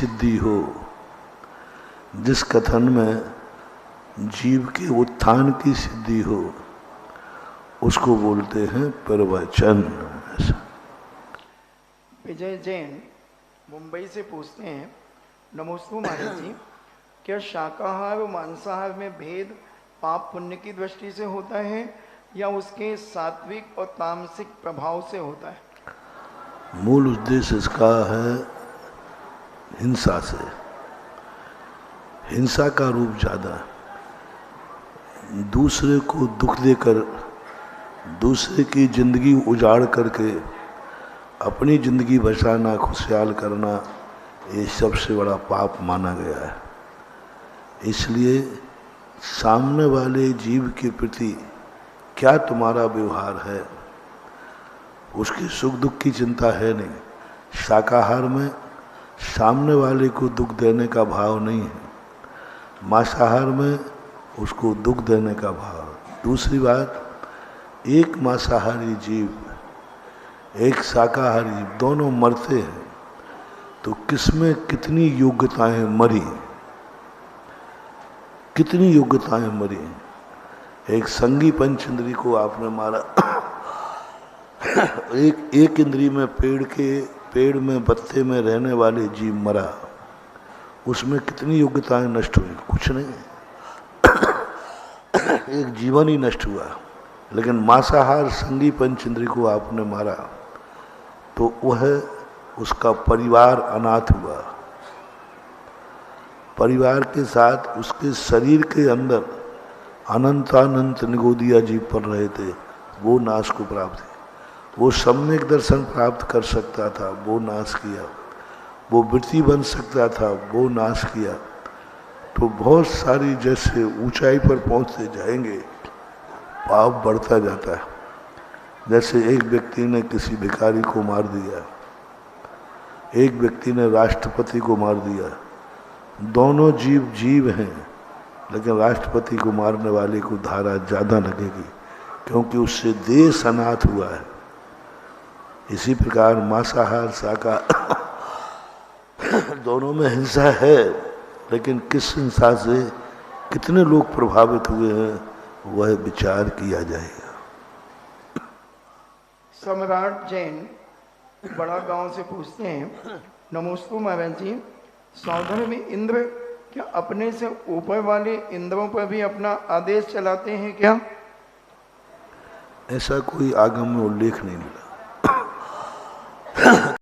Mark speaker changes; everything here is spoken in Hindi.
Speaker 1: सिद्धि हो, जिस कथन में जीव के उत्थान की सिद्धि हो, उसको बोलते हैं प्रवचन। ऐसा।
Speaker 2: विजय जैन मुंबई से पूछते हैं, नमोस्तु महाराज जी, क्या शाकाहार और मांसाहार में भेद पाप पुण्य की दृष्टि से होता है या उसके सात्विक और तामसिक प्रभाव से होता है?
Speaker 1: मूल उद्देश्य इसका है हिंसा से। हिंसा का रूप ज्यादा है। दूसरे को दुख देकर, दूसरे की जिंदगी उजाड़ करके अपनी जिंदगी बचाना, खुशहाल करना, ये सबसे बड़ा पाप माना गया है। इसलिए सामने वाले जीव के प्रति क्या तुम्हारा व्यवहार है, उसके सुख दुख की चिंता है नहीं। शाकाहार में सामने वाले को दुख देने का भाव नहीं है, मांसाहार में उसको दुख देने का भाव। दूसरी बात, एक मांसाहारी जीव, एक शाकाहारी जीव, दोनों मरते हैं, तो किसमें कितनी योग्यताएं मरी, कितनी योग्यताएं मरी। एक संगी पंचेंद्री को आपने मारा, एक इंद्री में पेड़ में पत्ते में रहने वाले जीव मरा, उसमें कितनी योग्यताएं नष्ट हुई? कुछ नहीं, एक जीवन ही नष्ट हुआ। लेकिन मांसाहार संगी पंचेंद्री को आपने मारा तो वह, उसका परिवार अनाथ हुआ। परिवार के साथ उसके शरीर के अंदर अनंतानंत निगोदिया जीव पल रहे थे, वो नाश को प्राप्त किया। वो सम्यक दर्शन प्राप्त कर सकता था, वो नाश किया। वो वृत्ति बन सकता था, वो नाश किया। तो बहुत सारी, जैसे ऊंचाई पर पहुंचते जाएंगे पाप बढ़ता जाता है। जैसे एक व्यक्ति ने किसी भिखारी को मार दिया, एक व्यक्ति ने राष्ट्रपति को मार दिया। दोनों जीव हैं, लेकिन राष्ट्रपति को मारने वाले को धारा ज्यादा लगेगी, क्योंकि उससे देश अनाथ हुआ है। इसी प्रकार मांसाहार शाकाहार दोनों में हिंसा है, लेकिन किस हिंसा से कितने लोग प्रभावित हुए हैं, वह विचार किया जाएगा।
Speaker 2: सम्राट जैन बड़ा गांव से पूछते हैं, नमोस्तु महाराज जी, सौधर में इंद्र क्या अपने से ऊपर वाले इंद्रों पर भी अपना आदेश चलाते हैं क्या?
Speaker 1: ऐसा कोई आगम में उल्लेख नहीं मिला।